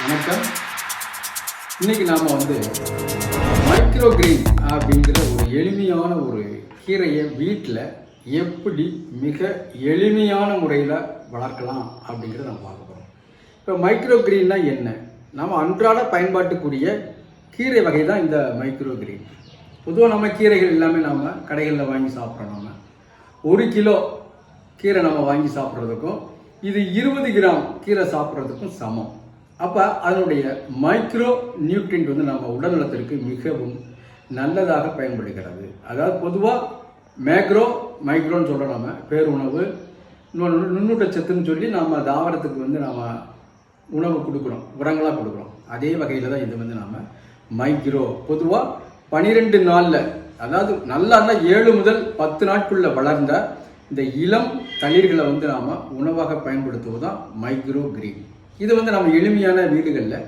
வணக்கம். இன்னைக்கு நாம் மைக்ரோ கிரீன் அப்படிங்கிற ஒரு எளிமையான ஒரு கீரையை வீட்டில் எப்படி மிக எளிமையான முறையில் வளர்க்கலாம் அப்படிங்கிறத நம்ம பார்க்க போகிறோம். இப்போ மைக்ரோ கிரீன்னா என்ன? நம்ம அன்றாட பயன்பாட்டுக்குரிய கீரை வகை தான் இந்த மைக்ரோ கிரீன். பொதுவாக நம்ம கீரைகள் எல்லாமே நாம் கடைகளில் வாங்கி சாப்பிட்றோம். நம்ம 1 கிலோ கீரை நம்ம வாங்கி சாப்பிட்றதுக்கும் இது 20 கிராம் கீரை சாப்பிட்றதுக்கும் சமம். அப்போ அதனுடைய மைக்ரோ நியூட்ரியன்ட் நம்ம உடல்நலத்திற்கு மிகவும் நல்லதாக பயன்படுகிறது. அதாவது பொதுவாக மைக்ரோன்னு சொல்கிறோம். நம்ம பேருணவு, நுண்ணூட்டச்சத்துன்னு சொல்லி நம்ம தாவரத்துக்கு நாம் உணவு கொடுக்குறோம், உரங்களாக கொடுக்குறோம். அதே வகையில் தான் இது நாம் மைக்ரோ பொதுவாக 12 நாளில், அதாவது நல்லா 7 முதல் 10 நாட்குள்ள வளர்ந்த இந்த இளம் தளிர்களை நாம் உணவாக பயன்படுத்துவது தான் மைக்ரோ கிரீன். இது நம்ம எளிமையான வீடுகளில்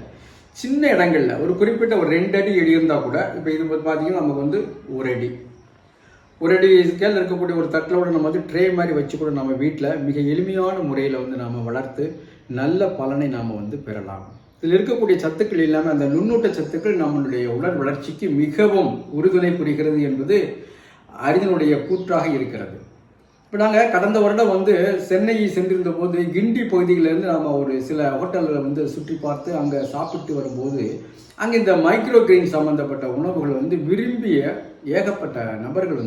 சின்ன இடங்களில் ஒரு குறிப்பிட்ட ஒரு 2 அடி எடி இருந்தால் கூட, இப்போ இது பார்த்தீங்கன்னா நமக்கு 1 அடி ஸ்கேல் இருக்கக்கூடிய ஒரு தட்டிலோட நம்ம ட்ரே மாதிரி வச்சு கூட நம்ம வீட்டில் மிக எளிமையான முறையில் நாம் வளர்த்து நல்ல பலனை நாம் பெறலாம். இதில் இருக்கக்கூடிய சத்துக்கள் இல்லாமல் அந்த நுண்ணூட்ட சத்துக்கள் நம்மளுடைய உடல் வளர்ச்சிக்கு மிகவும் உறுதுணை புரிகிறது என்பது அறிஞனுடைய கூற்றாக இருக்கிறது. இப்போ நாங்கள் கடந்த வருடம் சென்னை சென்றிருந்த போது கிண்டி பகுதிகளிலிருந்து நாம் ஒரு சில ஹோட்டல்களை சுற்றி பார்த்து அங்கே சாப்பிட்டு வரும்போது அங்கே இந்த மைக்ரோ கிரீன் சம்மந்தப்பட்ட உணவுகள் விரும்பிய ஏகப்பட்ட நபர்கள்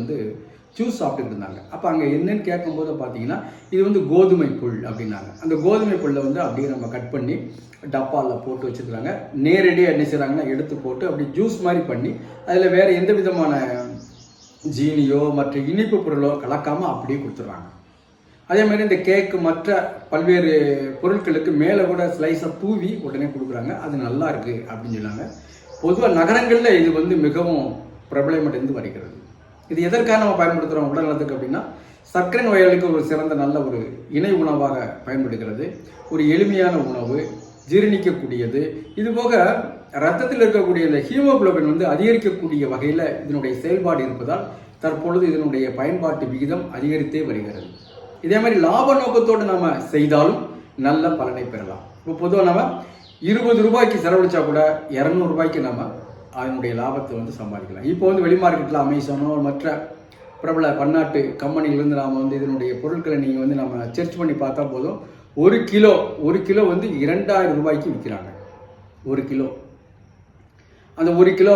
ஜூஸ் சாப்பிட்டுட்டு இருந்தாங்க. அப்போ அங்கே என்னன்னு கேட்கும்போது பார்த்தீங்கன்னா இது கோதுமை புல் அப்படின்னாங்க. அந்த கோதுமை புல்லை அப்படியே நம்ம கட் பண்ணி டப்பாவில் போட்டு வச்சுருக்காங்க. நேரடியாக என்ன செய்கிறாங்கன்னா எடுத்து போட்டு அப்படி ஜூஸ் மாதிரி பண்ணி அதில் வேறு எந்த விதமான ஜீனியோ மற்ற இனிப்பு பொருளோ கலக்காமல் அப்படியே கொடுத்துட்றாங்க. அதே மாதிரி இந்த கேக்கு மற்ற பல்வேறு பொருட்களுக்கு மேலே கூட ஸ்லைஸாக தூவி உடனே கொடுக்குறாங்க. அது நல்லா இருக்குது அப்படின்னு சொன்னாங்க. பொதுவாக நகரங்களில் இது மிகவும் பிரபலமடைந்து வருகிறது. இது எதற்காக நம்ம பயன்படுத்துகிறோம் உடல்நலத்துக்கு அப்படின்னா, சர்க்கரை நோயாளிக்கு ஒரு சிறந்த நல்ல ஒரு இணை உணவாக பயன்படுகிறது. ஒரு எளிமையான உணவு, ஜீரணிக்கக்கூடியது. இதுபோக ரத்தத்தில் இருக்கக்கூடிய இந்த ஹீமோகுளோபின் அதிகரிக்கக்கூடிய வகையில் இதனுடைய செயல்பாடு இருப்பதால் தற்பொழுது இதனுடைய பயன்பாட்டு விகிதம் அதிகரித்தே வருகிறது. இதே மாதிரி லாப நோக்கத்தோடு நாம் செய்தாலும் நல்ல பலனை பெறலாம். இப்போ பொதுவாக நம்ம 20 ரூபாய்க்கு செலவழிச்சா கூட 200 ரூபாய்க்கு நம்ம அதனுடைய லாபத்தை சம்பாதிக்கலாம். இப்போ வெளி மார்க்கெட்டில் அமேசானோ மற்ற பிரபல பன்னாட்டு கம்பெனிலிருந்து நாம் இதனுடைய பொருட்களை நீங்கள் நம்ம சர்ச் பண்ணி பார்த்தா போதும், 1 கிலோ 2000 ரூபாய்க்கு விற்கிறாங்க. 1 கிலோ அந்த 1 கிலோ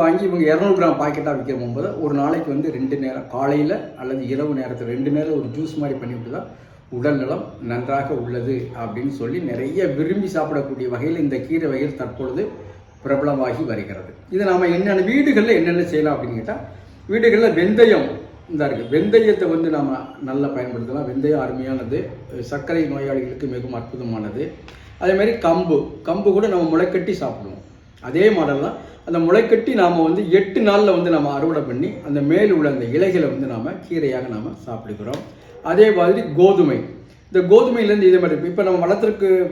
வாங்கி இவங்க 200 கிராம் பாக்கெட்டாக விற்கிற போது ஒரு நாளைக்கு 2 நேரம், காலையில் அல்லது இரவு நேரத்தில் 2 நேரம் ஒரு ஜூஸ் மாதிரி பண்ணிவிட்டு தான் உடல் நலம் நன்றாக உள்ளது அப்படின்னு சொல்லி நிறைய விரும்பி சாப்பிடக்கூடிய வகையில் இந்த கீரை வகையில் தற்பொழுது பிரபலமாகி வருகிறது. இது நாம் என்னென்ன வீடுகளில் என்னென்ன செய்யலாம் அப்படின்னு கேட்டால், வீடுகளில் வெந்தயம் இருக்குது. வெந்தயத்தை நாம் நல்லா பயன்படுத்தலாம். வெந்தயம் அருமையானது, சர்க்கரை நோயாளிகளுக்கு மிகவும் அற்புதமானது. அதே மாதிரி கம்பு கூட நம்ம முளைக்கட்டி சாப்பிடுவோம். அதே மாடல் தான். அந்த முளைக்கட்டி நாம் 8 நாளில் நம்ம அறுவடை பண்ணி அந்த மேல் உள்ள அந்த இலைகளை நாம் கீரையாக நாம் சாப்பிடுகிறோம். அதே மாதிரி கோதுமை, இந்த கோதுமையிலேருந்து இதே மாதிரி இப்போ நம்ம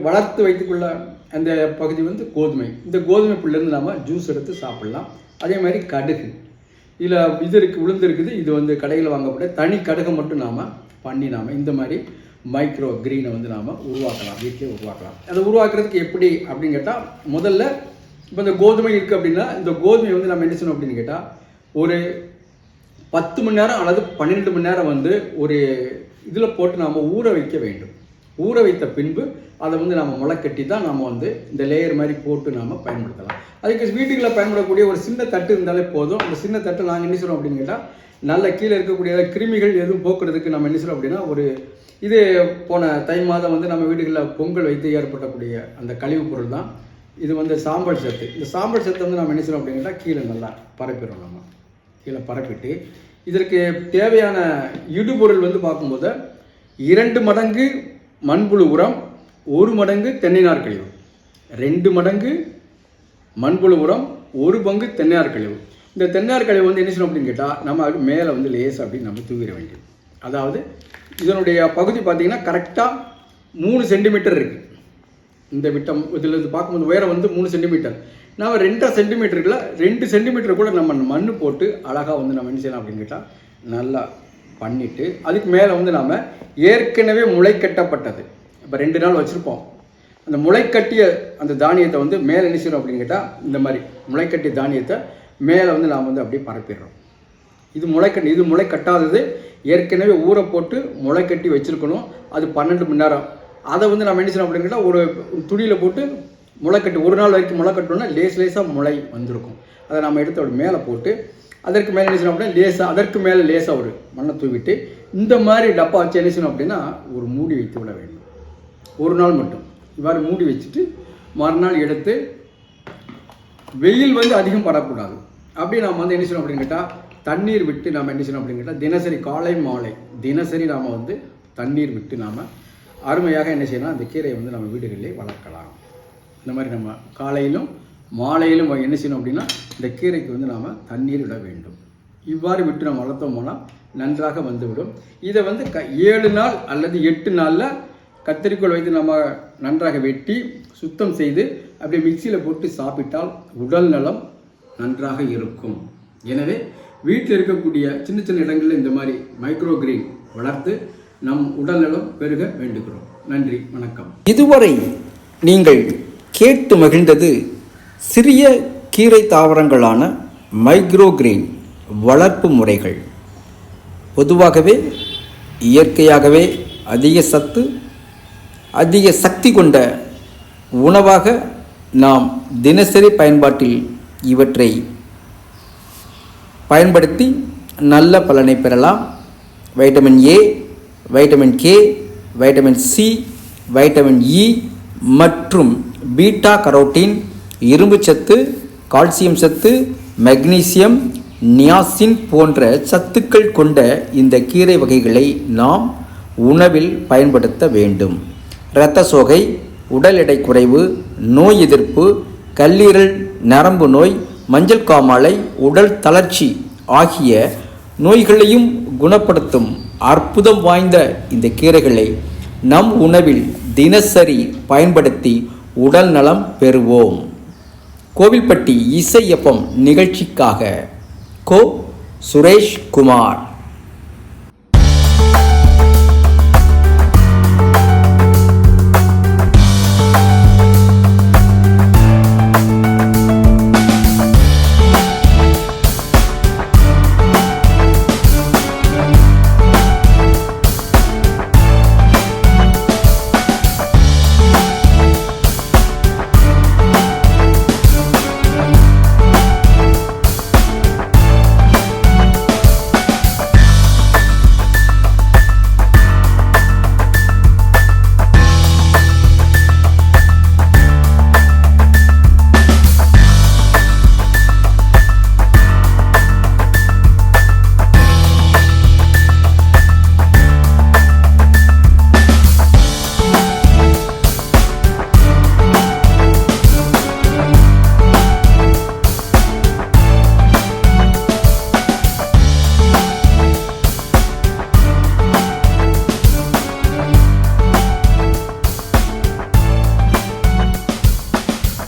வளர்த்து வைத்துக்குள்ள அந்த பகுதி கோதுமை. இந்த கோதுமை புல்லேருந்து நாம் ஜூஸ் எடுத்து சாப்பிடலாம். அதே மாதிரி கடுகு, இதில் உளுந்து இருக்குது. இது கடையில் வாங்கப்பட்ட தனி கடுகை மட்டும் நாம் பண்ணி நாம் இந்த மாதிரி மைக்ரோ கிரீனை நாம் உருவாக்கலாம், வீட்டிலே உருவாக்கலாம். அதை உருவாக்குறதுக்கு எப்படி அப்படின்னு கேட்டால், முதல்ல இப்போ இந்த கோதுமை இருக்குது அப்படின்னா இந்த கோதுமையை நம்ம என்ன செய்யணும் அப்படின்னு கேட்டால், ஒரு 10 மணி நேரம் அல்லது 12 மணி நேரம் ஒரு இதில் போட்டு நாம் ஊற வைக்க வேண்டும். ஊற வைத்த பின்பு அதை நம்ம முளைக்கட்டி தான் நாம் இந்த லேயர் மாதிரி போட்டு நாம் பயன்படுத்தலாம். அதுக்கு வீட்டுகளில் பயன்படக்கூடிய ஒரு சின்ன தட்டு இருந்தாலே போதும். அந்த சின்ன தட்டை நாங்கள் என்ன செய்கிறோம் அப்படின்னு கேட்டால், நல்ல கீழே இருக்கக்கூடிய கிருமிகள் எதுவும் போக்குறதுக்கு நம்ம என்ன செய்கிறோம் அப்படின்னா, இது போன தை மாதம் நம்ம வீடுகளில் பொங்கல் வைத்து ஏற்படக்கூடிய அந்த கழிவு பொருள் தான் இது சாம்பல் சத்து. இந்த சாம்பல் சத்தை நம்ம என்ன செய்யணும் அப்படின்னு கேட்டால், கீழே நல்லா பரப்பிடுறோம். நம்ம கீழே பரப்பிட்டு இதற்கு தேவையான இடுபொருள் பார்க்கும்போது 2 மடங்கு மண்புழு உரம், 1 மடங்கு தென்னைநார் கழிவு, 2 மடங்கு மண்புழு உரம், 1 பங்கு தென்னைநார் கழிவு. இந்த தென்னைநார் கழிவு என்ன செய்யணும் அப்படின்னு கேட்டால், நம்ம அது மேலே லேஸ் அப்படின்னு நம்ம தூவிட வேண்டியது. அதாவது இதனுடைய பகுதி பார்த்தீங்கன்னா கரெக்டாக 3 சென்டிமீட்டர் இருக்குது. இந்த விட்டம் இதில் பார்க்கும்போது உயரம் 3 சென்டிமீட்டர். நாம் 2 சென்டிமீட்டருக்குள்ள 2 சென்டிமீட்டர் கூட நம்ம மண் போட்டு அழகாக நம்ம என்ன செய்யலாம் அப்படின்னு கேட்டால், நல்லா பண்ணிவிட்டு அதுக்கு மேலே நாம் ஏற்கனவே முளை கட்டப்பட்டது இப்போ 2 நாள் வச்சுருப்போம். அந்த முளைக்கட்டிய அந்த தானியத்தை வந்து மேலே என்ன செய்யணும் அப்படின்னு கேட்டால் இந்த மாதிரி முளைக்கட்டிய தானியத்தை மேலே வந்து நாம் வந்து அப்படியே பரப்பிடுறோம். இது முளை கட்டாதது ஏற்கனவே ஊற போட்டு முளை கட்டி வச்சுருக்கணும். அது 12 மணி நேரம். அதை வந்து நம்ம என்ன செய்யணும் அப்படின்னு கேட்டால் ஒரு துணியில் போட்டு முளைக்கட்டி ஒரு நாள் வரைக்கும் முளை கட்டணும்னா லேசாக முளை வந்திருக்கும். அதை நம்ம எடுத்து அப்படி மேலே போட்டு அதற்கு மேலே என்ன செய்யணும் அப்படின்னா அதற்கு மேலே லேசாக ஒரு மண்ணை தூவிட்டு இந்த மாதிரி டப்பா வச்சு என்ன செய்யணும் அப்படின்னா ஒரு மூடி வைத்து விட வேண்டும். ஒரு நாள் மட்டும் இவ்வாறு மூடி வச்சுட்டு மறுநாள் எடுத்து வெயில் வந்து அதிகம் படக்கூடாது. அப்படி நாம் வந்து என்ன செய்யணும் அப்படின்னு கேட்டால் தண்ணீர் விட்டு நாம் என்ன செய்யணும் அப்படின்னு கேட்டால் தினசரி காலை மாலை தினசரி நாம் வந்து தண்ணீர் விட்டு நாம் அருமையாக என்ன செய்யலாம் அந்த கீரையை வந்து நம்ம வீடுகளிலே வளர்க்கலாம். இந்த மாதிரி நம்ம காலையிலும் மாலையிலும் என்ன செய்யணும் அப்படின்னா இந்த கீரைக்கு வந்து நாம் தண்ணீர் விட வேண்டும். இவ்வாறு விட்டு நம்ம வளர்த்தோம்னா நன்றாக வந்துவிடும். இதை வந்து 7 நாள் அல்லது 8 நாளில் கத்தரிக்கோல் வைத்து நம்ம நன்றாக வெட்டி சுத்தம் செய்து அப்படியே மிக்சியில் போட்டு சாப்பிட்டால் உடல் நலம் நன்றாக இருக்கும். எனவே வீட்டில் இருக்கக்கூடிய சின்ன சின்ன இடங்களில் இந்த மாதிரி மைக்ரோ கிரீன் வளர்த்து நம் உடல் நலம் பெருக வேண்டுகிறோம். நன்றி, வணக்கம். இதுவரை நீங்கள் கேட்டு மகிழ்ந்தது சிறிய கீரை தாவரங்களான மைக்ரோ கிரீன் வளர்ப்பு முறைகள். பொதுவாகவே இயற்கையாகவே அதிக சத்து அதிக சக்தி கொண்ட உணவாக நாம் தினசரி பயன்பாட்டில் இவற்றை பயன்படுத்தி நல்ல பலனை பெறலாம். Vitamin A, vitamin K, vitamin C, vitamin E மற்றும் பீட்டா கரோட்டின், இரும்பு சத்து, கால்சியம் சத்து, மெக்னீசியம், நியாசின் போன்ற சத்துக்கள் கொண்ட இந்த கீரை வகைகளை நாம் உணவில் பயன்படுத்த வேண்டும். இரத்த சோகை, உடல் எடை குறைவு, நோய் எதிர்ப்பு, கல்லீரல் நரம்பு நோய், மஞ்சள் காமாலை, உடல் தளர்ச்சி ஆகிய நோய்களையும் குணப்படுத்தும் அற்புதம் வாய்ந்த இந்த கீரைகளை நம் உணவில் தினசரி பயன்படுத்தி உடல் நலம் பெறுவோம். கோவில்பட்டி இசை எஃப்எம் நிகழ்ச்சிக்காக கோ சுரேஷ் குமார்.